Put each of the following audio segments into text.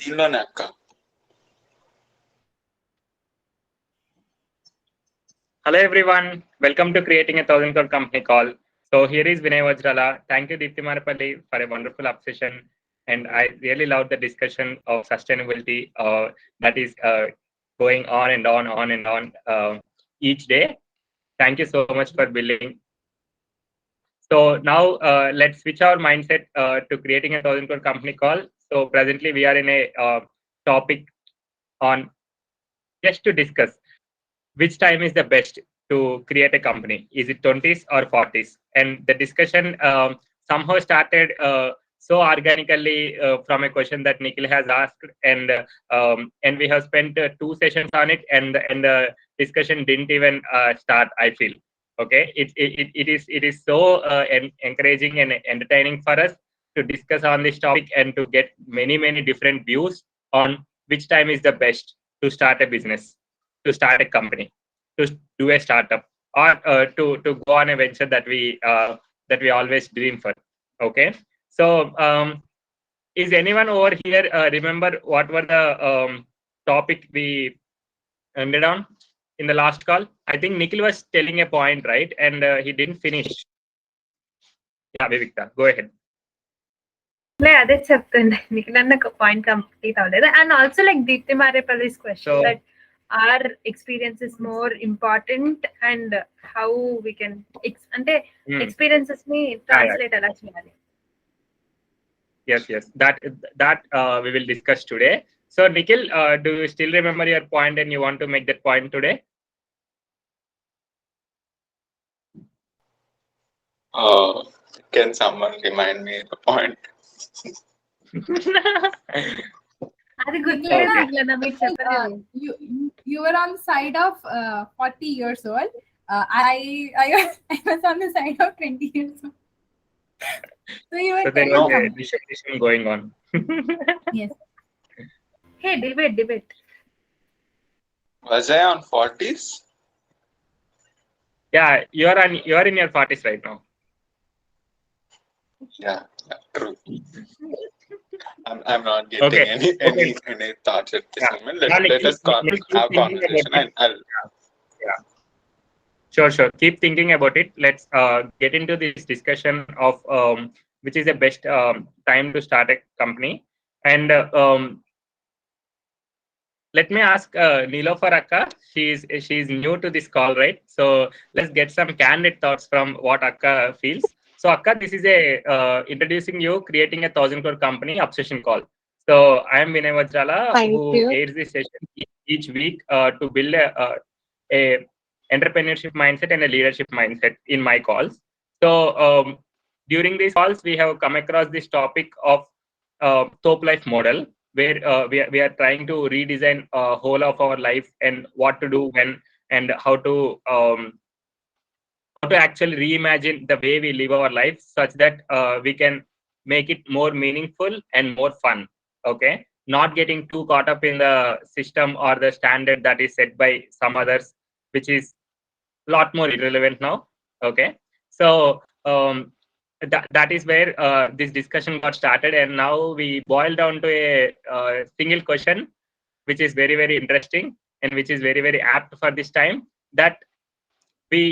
దీనిలోనే అక్క. Hello everyone, welcome to Creating a 1,000 Crore Company Call. So here is Vinay Vajrala. Thank you Deepthi Marapalli for a wonderful obsession, and I really love the discussion of sustainability that is going on and on each day. Thank you so much for building. So now let's switch our mindset to Creating a 1,000 Crore Company Call. So presently we are in a topic on just to discuss which time is the best to create a company. Is it 20's or 40's? And the discussion somehow started so organically from a question that Nikhil has asked, and we have spent 2 sessions on it, and the discussion didn't even start, I feel. Okay, it is so encouraging and entertaining for us to discuss on this topic and to get many different views on which time is the best to start a business, to start a company, to do a startup, or to go on a venture that we always dream for. Okay, so is anyone over here remember what were the topic we ended on in the last call? I think Nikhil was telling a point, right? And he didn't finish. Yeah, Vivekta, go ahead. అదే చెప్తుండే నిఖిల్ అన్న point complete అవ్వలేదు. And also like Deepti Marepalli's question that our experience is more important and how we can అంటే experiences ని translate ఎలా చేయాలి. Yes, that we will discuss today. So Nikhil, do you still remember your point and you want to make that point today? Can someone remind me the point? అది గుర్తులేదా మీకు చెప్పలేదు. You were on the side of 40 years old. I was on the side of 20 years old. So you were there was a discussion going on. Yes. Hey, debate. Was I on 40's? Yeah, you are in your 40's right now. Yeah, true. I'm not getting any thoughts at this moment. Let us have conversation and I'll. Yeah. Sure. Keep thinking about it. Let's get into this discussion of which is the best time to start a company. And let me ask Nilofar Akka. She's new to this call, right? So let's get some candid thoughts from what Akka feels. So Akka, this is a introducing you, Creating a 1,000 Crore Company obsession call. So I am Vinay Vajrala, who aids this session each week to build a entrepreneurship mindset and a leadership mindset in my calls. So during these calls, we have come across this topic of Thop Life Model, where we are trying to redesign whole of our life and what to do when, and how to actually reimagine the way we live our life such that we can make it more meaningful and more fun. Okay, not getting too caught up in the system or the standard that is set by some others, which is a lot more irrelevant now. Okay, so that is where this discussion got started, and now we boil down to a single question, which is very interesting and which is very apt for this time, that we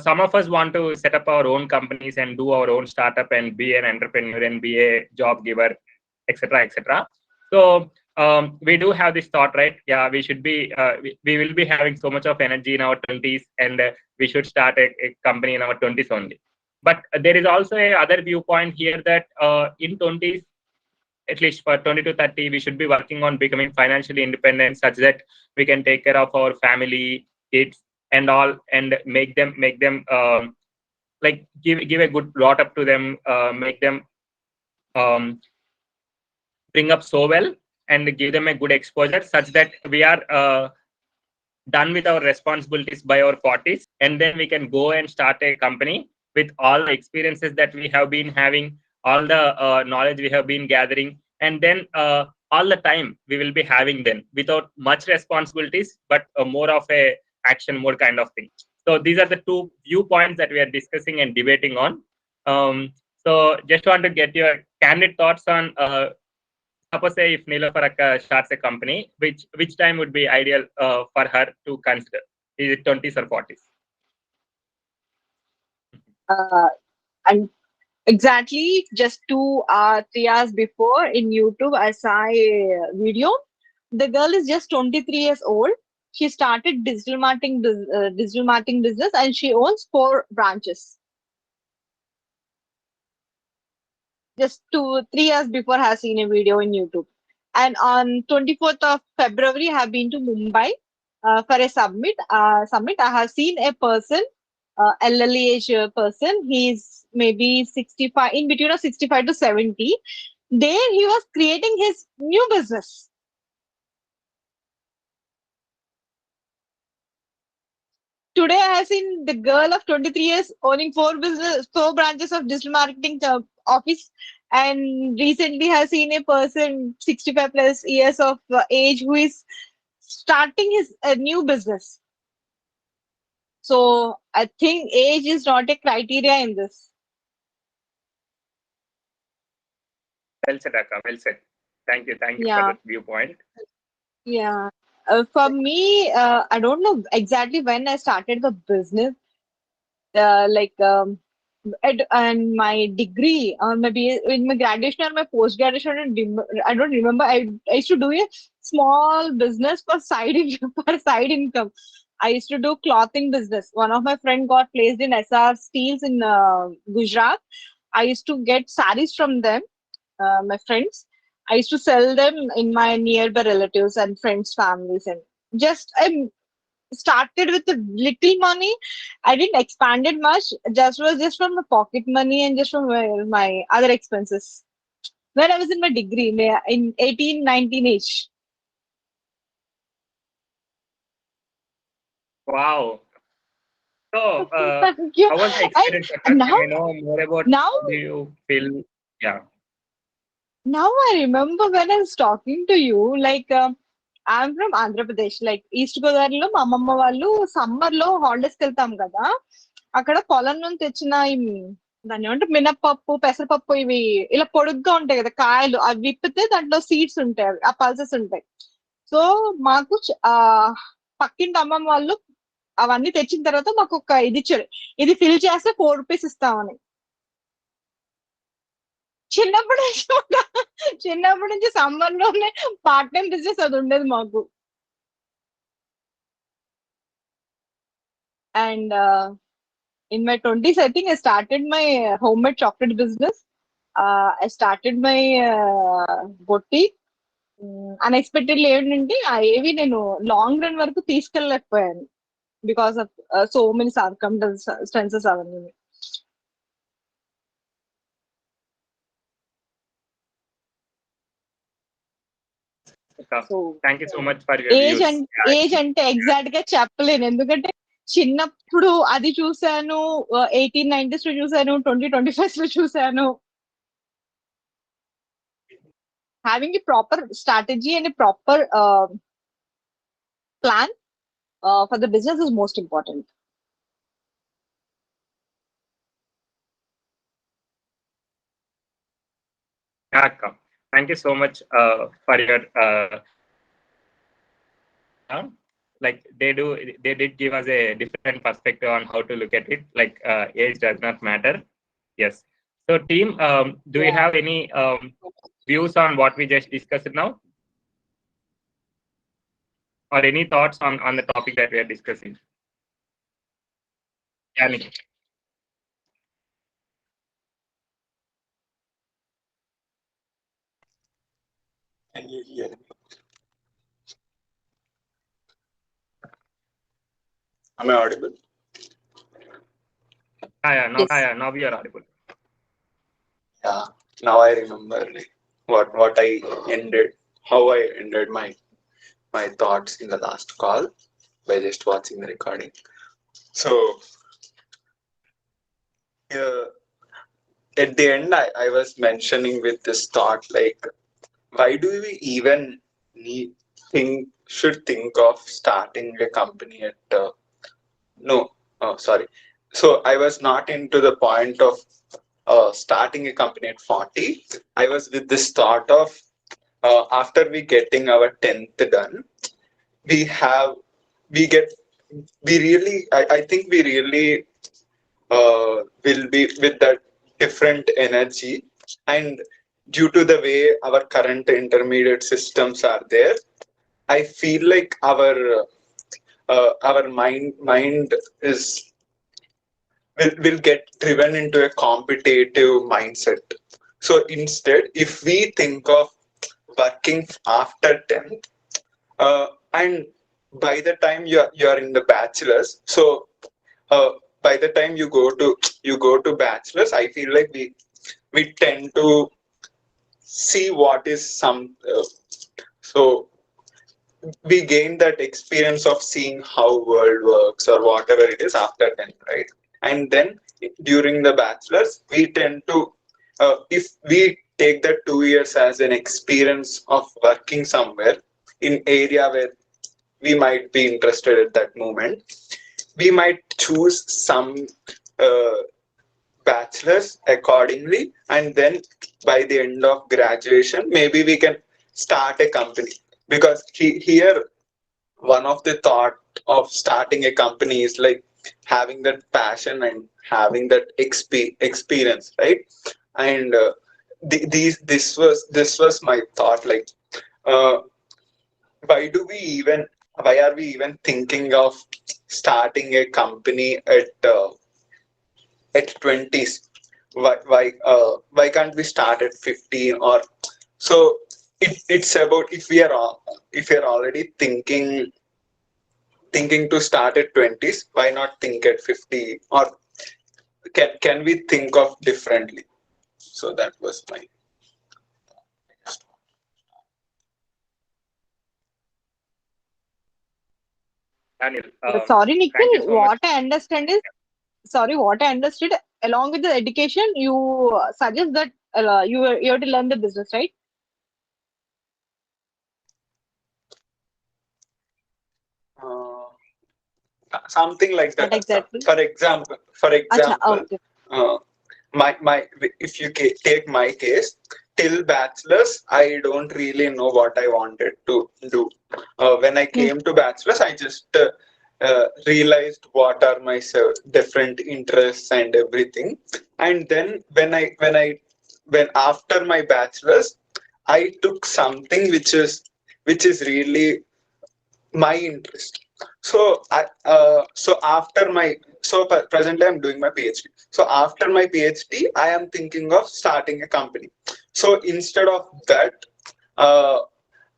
some of us want to set up our own companies and do our own startup and be an entrepreneur and be a job giver, etc. So we do have this thought, right? Yeah, we should be we will be having so much of energy in our 20's, and we should start a company in our 20's only. But there is also a other viewpoint here that in 20's, at least for 20 to 30, we should be working on becoming financially independent such that we can take care of our family, kids, and all, and make them like give a good brought up to them, make them bring up so well and give them a good exposure such that we are done with our responsibilities by our 40's, and then we can go and start a company with all the experiences that we have been having, all the knowledge we have been gathering, and then all the time we will be having then without much responsibilities, but more of a action mode kind of thing. So these are the two viewpoints that we are discussing and debating on. So just want to get your candid thoughts on suppose say if Neelofer Akka starts a company, which time would be ideal for her to consider? Is it 20s or 40s? And exactly just 3 hours before in YouTube, I saw a video. The girl is just 23 years old. She started digital marketing business, and she owns 4 branches. Just 3 years before, I have seen a video in YouTube. And on 24th of February, I have been to Mumbai for a summit. I have seen a person, elderly age person. He's maybe 65, in between of 65 to 70. There, he was creating his new business. Today, I have seen the girl of 23 years owning 4 branches of digital marketing office. And recently, I have seen a person 65 plus years of age who is starting his new business. So I think age is not a criteria in this. Well said, Akka. Well said. Thank you. Thank you for Yeah. that viewpoint. Yeah. For me, I don't know exactly when I started the business. And my degree, or maybe in my graduation or my post graduation, I don't remember. I used to do a small business for for side income. I used to do clothing business. One of my friend got placed in SR Steels in Gujarat. I used to get saris from them, my friends. I used to sell them in my nearby relatives and friends' families, and just I started with a little money. I didn't expand it much. Just from my pocket money and just from my other expenses. When I was in my degree in 18, 19 age. Wow. So, Thank you. how was the experience? And Can I know more about now, how do you feel? Yeah. now I remember when I was talking to you, like I'm from Andhra Pradesh, like East Godavari లో మా అమ్మమ్మ వాళ్ళు summer లో holidays కి వెళ్తాం కదా, అక్కడ పొలం నుంచి తెచ్చిన దాన్ని ఏమంటే మినప్పప్పు పెసరపప్పు ఇవి ఇలా పొడుగ్గా ఉంటాయి కదా కాయలు, అవి విప్పితే దాంట్లో సీడ్స్ ఉంటాయి, ఆ పల్సెస్ ఉంటాయి. సో మాకు పక్కింటి అమ్మమ్మ వాళ్ళు అవన్నీ తెచ్చిన తర్వాత మాకు ఒక ఇది ఇచ్చారు, ఇది ఫిల్ చేస్తే 4 రూపీస్ ఇస్తామని. చిన్నప్పటి నుంచి సమ్మర్ లోనే పార్ట్ టైం బిజినెస్ అది ఉండేది మాకు. And in my 20s, I think I started my homemade chocolate business. I started my boutique. Unexpectedly ఏంటంటే ఏవి నేను లాంగ్ రన్ వరకు తీసుకెళ్ళలేకపోయాను because of so many circumstances అవన్నీ. So, thank you so much for your age అంటే exact గా చెప్పలేను, ఎందుకంటే చిన్నప్పుడు అది చూసాను, 1890s లో చూసాను, 2025 లో చూసాను. Having a proper strategy and a proper plan for the business is most important. Thank you so much for your like they did give us a different perspective on how to look at it. Like age does not matter. Yes. So team, do you have any views on what we just discussed now, or any thoughts on the topic that we are discussing? Yannick. Can you hear me? Am I audible? Now we are audible. Yeah. Now I remember what I ended, how I ended my thoughts in the last call by just watching the recording. So at the end, I was mentioning with this thought, like, why do we even should think of starting a company at sorry. So I was not into the point of starting a company at 40. I was with this thought of after we getting our 10th done, we have we get we really I think we really will be with that different energy, and due to the way our current intermediate systems are there, I feel like our mind is will get driven into a competitive mindset. So instead, if we think of working after 10th, and by the time you are in the bachelor's, so uh, by the time you go to bachelor's, I feel like we tend to see what is some so we gain that experience of seeing how world works or whatever it is after 10th, right? And then during the bachelor's we tend to if we take that 2 years as an experience of working somewhere in area where we might be interested at that moment, we might choose some uh, bachelor's accordingly, and then by the end of graduation maybe we can start a company. Because here one of the thought of starting a company is like having that passion and having that experience, right? And this was my thought, like uh, why do we even why are we even thinking of starting a company at 20's? Why can't we start at 15? Or so it's about, if we are already thinking to start at 20's, why not think at 50? Or can we think of differently? So that was my Daniel, Sorry, thank you Nikhil. so much. What I understood, along with the education, you suggest that you have to learn the business, right? uh, something like Not that. exactly. Acha, For example, okay. uh, my if you take my case, till bachelor's I don't really know what I wanted to do. When I Hmm. came to bachelor's, I just realized what are my different interests and everything. And then when after my bachelor's, I took something which is really my interest. So after my presently I'm doing my PhD. So after my PhD, I am thinking of starting a company. So instead of that, uh,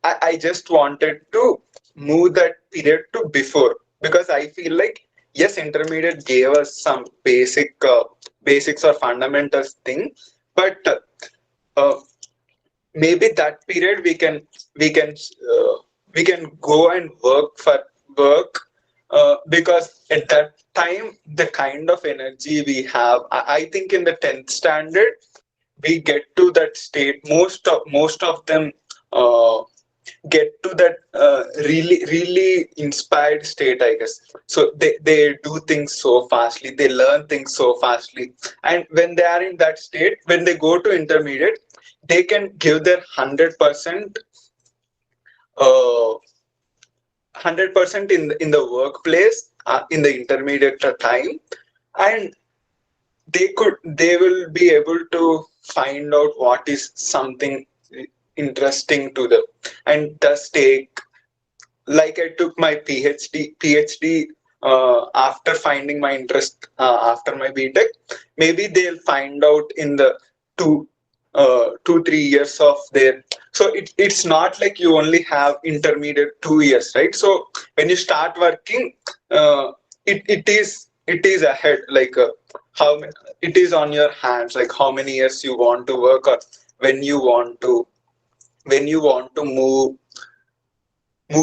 I just wanted to move that period to before, because I feel like yes, intermediate gave us some basics or fundamentals thing, but uh, maybe that period we can uh, we can go and work, because at that time the kind of energy we have, I think in the 10th standard we get to that state. Most of them uh, get to that really inspired state, I guess. So they do things so fastly, they learn things so fastly, and when they are in that state, when they go to intermediate, they can give their 100% 100% in the workplace, in the intermediate time, and they will be able to find out what is something interesting to them, and thus take, like I took my PhD after finding my interest after my BTech. Maybe they'll find out in the 2 3 years of their. So it's not like you only have intermediate 2 years, right? So when you start working, it is ahead, like it is on your hands, like how many years you want to work, or when you want to move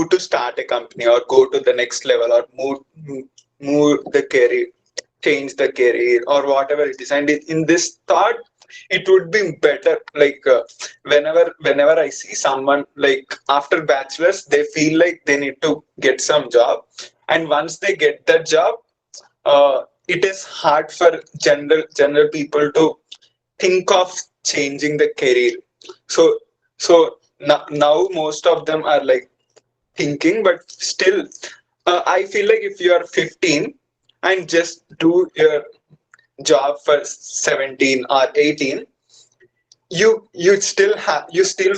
to start a company, or go to the next level, or move the career, change the career, or whatever it is. And in this thought, it would be better, like whenever I see someone like after bachelor's, they feel like they need to get some job, and once they get that job, it is hard for general people to think of changing the career. So now most of them are like thinking, but still, I feel like if you are 15 and just do your job for 17 or 18, you still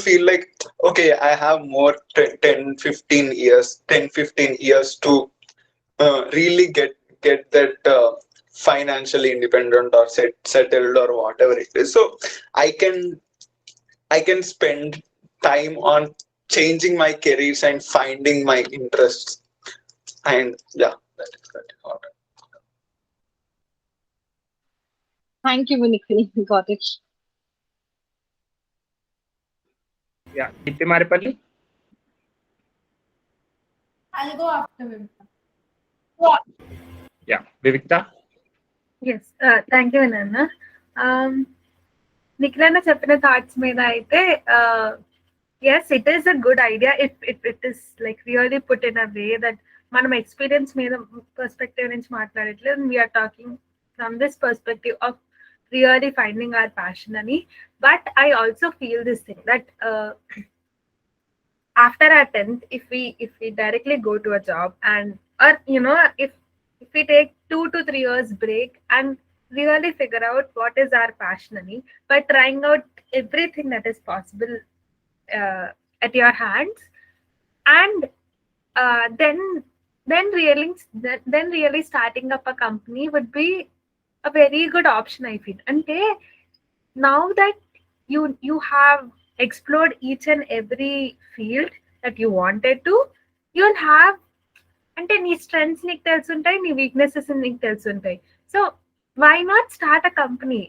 feel like, okay, I have more 10 15 years to really get that financially independent or settled or whatever it is. So I can I can spend time on changing my careers and finding my interests. And yeah, that is what. Thank you, Nikhil. Got it. Yeah, Deepti Maripalli. I'll go after him. Yeah, Vivikta. Yes, thank you నాన్న. నిఖిలన్న చెప్పిన thoughts మీద అయితే yes it is a good idea if it is like really put in a way that మనం experience మీద perspective నుంచి మాట్లాడట్లేదు, we're talking from this perspective of really finding our passion అని. But I also feel this thing that after our 10th, if we directly go to a job, and or if we take 2 to 3 years break and really figure out what is our passion by trying out everything that is possible at your hands, and then really starting up a company would be a very good option, I feel. And now that you have explored each and every field that you wanted to, you'll have, అంటే నీ strengths నీకు తెలుసుంటాయి, నీ weaknesses నీకు తెలుసుంటాయి. So why not start a company,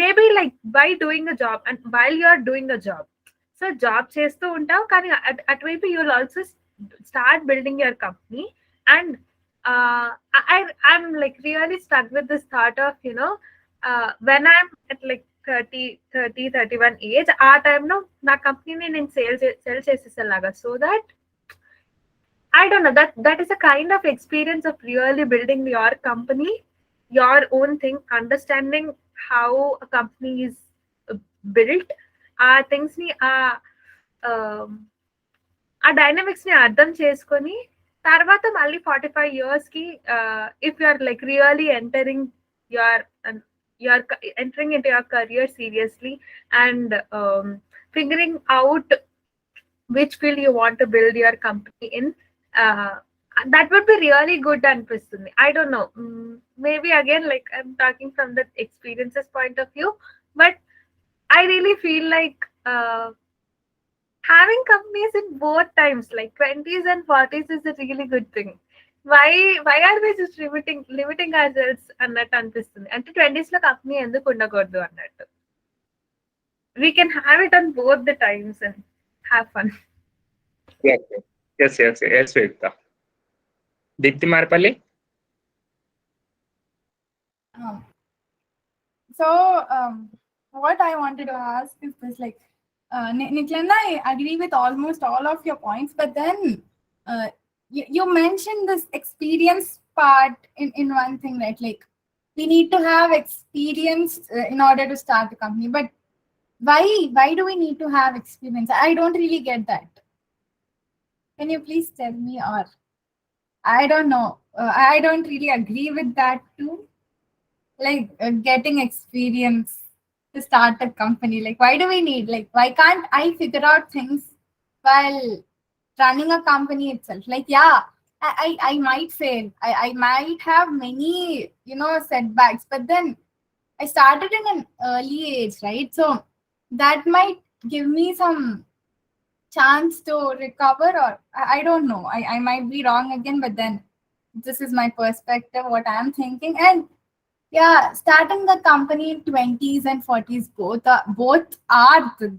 maybe like by doing a job and while you are doing a job. So job చేస్తూ ఉంటావు, కానీ అటువైపు you will also start building your company. And I'm like really stuck with this thought of when I'm at like 31 age, ఆ టైంలో నా కంపెనీని నేను sell చేసేసేలాగా, so that I don't know, that is a kind of experience of really building your company, your own thing, understanding how a company is built, things ni dynamics ని అర్థం చేసుకొని తర్వాత మళ్ళీ 45 years కి if you are like really entering into your career seriously and figuring out which field you want to build your company in, that would be really good అనిపిస్తుంది. I don't know, maybe again like I'm talking from the experiences point of view, but I really feel like having companies in both times, like 20s and 40s, is a really good thing. Why are we just limiting ourselves అన్నట్టు అనిపిస్తుంది. అంటే 20s లో company ఎందుకు ఉండకూడదు అన్నట్టు. We can have it on both the times and have fun. Yes, Vivikta. Deepti Maripalli. So what I wanted to ask is this, like Nikhilana, I agree with almost all of your points, but then you mentioned this experience part in one thing, right? Like we need to have experience in order to start a company, but why do we need to have experience? I don't really get that. Can you please tell me? Or I don't know, I don't really agree with that too, like getting experience to start a company. Like why do we need, like why can't I figure out things while running a company itself? Like yeah, I might fail, I might have many setbacks, but then I started in an early age, right? So that might give me some chance to recover, or I don't know, I might be wrong again, but then this is my perspective, what I'm thinking. And yeah, starting the company in 20s and 40s both are good.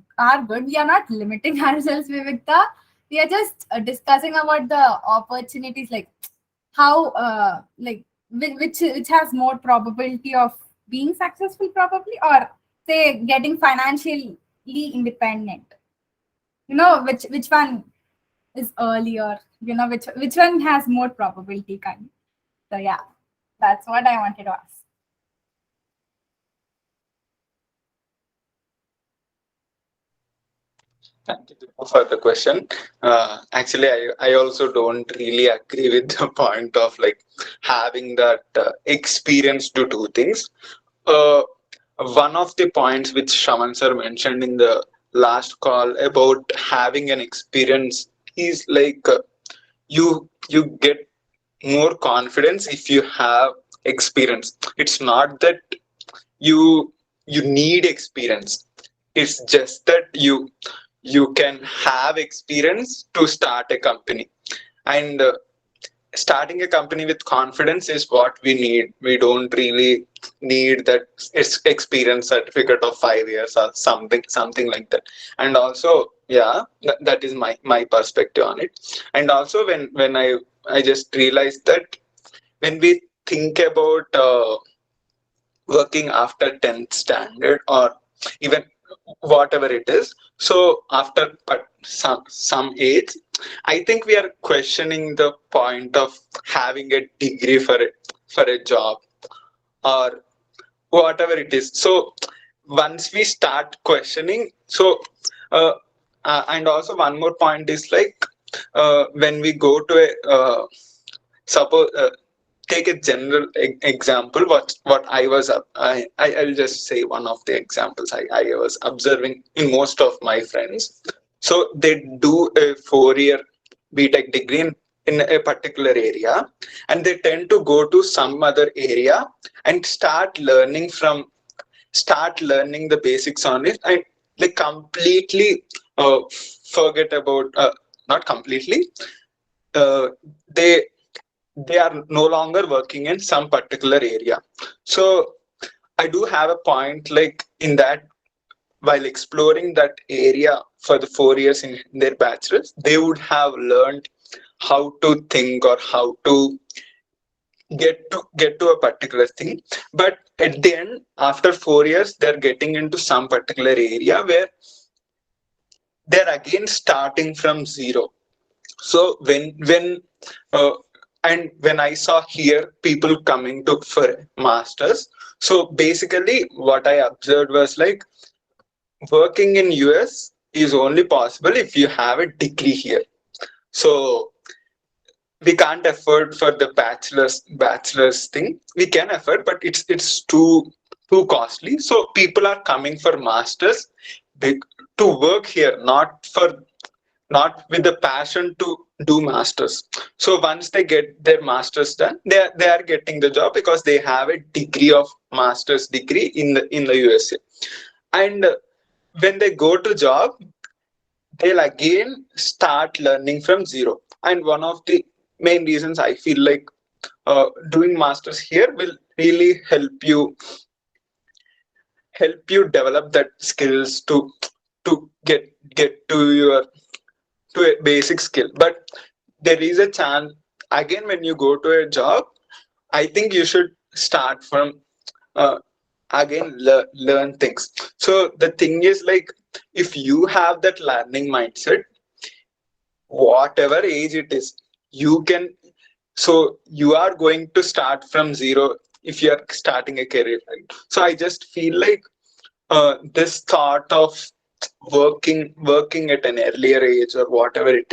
We are not limiting ourselves, Vivikta. We are just discussing about the opportunities, like how like which has more probability of being successful, probably, or say getting financially independent. Which one is earlier? Which one has more probability, kind. So yeah, that's what I wanted to ask. Thank you for the question. Actually, I also don't really agree with the point of like having that experience to do things. Uh, One of the points which Shaman sir mentioned in the last call about having an experience is like you get more confidence if you have experience. It's not that you need experience. It's just that you can have experience to start a company, and starting a company with confidence is what we need. We don't really need that experience certificate of 5 years or something like that. And also, yeah, that is my perspective on it. And also, when I just realized that when we think about working after 10th standard or even whatever it is, so after some age, I think we are questioning the point of having a degree for a job or whatever it is. So once we start questioning, so uh, and also one more point is like when we go to a suppose take a general example. What I was I'll just say one of the examples I was observing in most of my friends. So they do a 4 year BTech degree in a particular area, and they tend to go to some other area and start learning the basics on it, and they completely forget about not completely, uh, they they are no longer working in some particular area. So I do have a point like in that while exploring that area for the 4 years in their bachelor's, they would have learned how to think or how to get to a particular thing. But at the end, after 4 years, they're getting into some particular area where they're again starting from zero. So uh, when I saw here people coming to for masters, so basically what I observed was like working in US is only possible if you have a degree here. So we can't afford for the bachelor's thing. We can afford, but it's too costly. So people are coming for masters to work here, not with the passion to do masters. So once they get their masters done, they are getting the job because they have a degree of master's degree in the USA. And when they go to job, they'll again start learning from zero. And one of the main reasons I feel like doing masters here will really help you develop that skills to get to your to a basic skill. But there is a chance again when you go to a job, I think you should start from uh, again learn things. So the thing is like if you have that learning mindset, whatever age it is, you can, so you are going to start from zero if you are starting a career, right? So I just feel like this thought of working at an earlier age or whatever it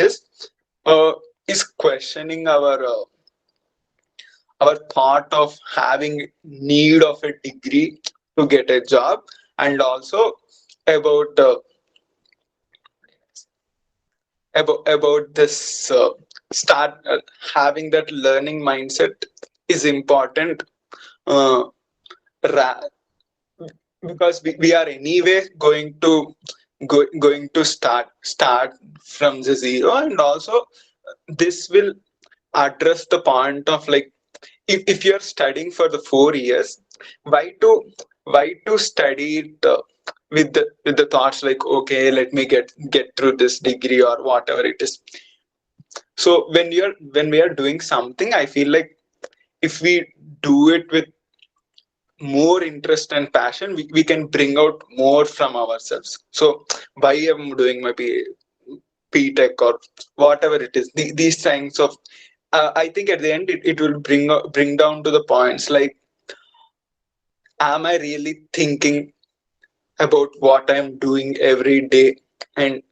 uh, is questioning our thought of having need of a degree to get a job, and also about about this start having that learning mindset is important, uh, ra- because we are anyway going to start from the zero. And also this will address the point of like if you're studying for the 4 years, why to study it with the thoughts like, okay, let me get through this degree or whatever it is. So when we are doing something, I feel like if we do it with more interest and passion, we can bring out more from ourselves. So why I'm doing my P-Tech or whatever it is, these kinds of I think at the end it will bring down to the points like, am I really thinking about what I'm doing every day, and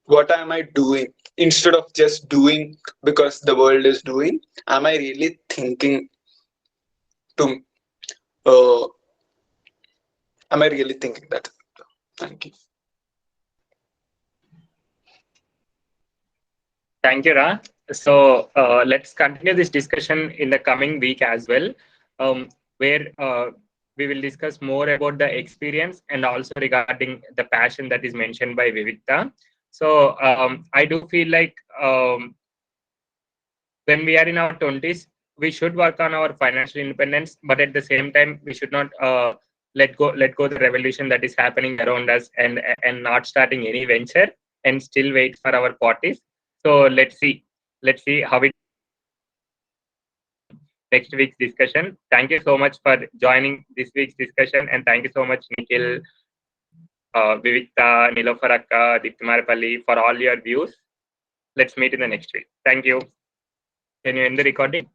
what am I doing? Instead of just doing because the world is doing, am I really thinking to, am I really thinking that? Thank you. Thank you, Ra. So let's continue this discussion in the coming week as well, where we will discuss more about the experience and also regarding the passion that is mentioned by Vivikta. So I do feel like when we are in our 20s, we should work on our financial independence, but at the same time, we should not let go the revolution that is happening around us, and not starting any venture and still wait for our 40s. So let's see how it next week's discussion. Thank you so much for joining this week's discussion, and thank you so much, Nikhil, Vivikta, Nilofarakka, Diptimarapalli, for all your views. Let's meet in the next week. Thank you. Can you end the recording?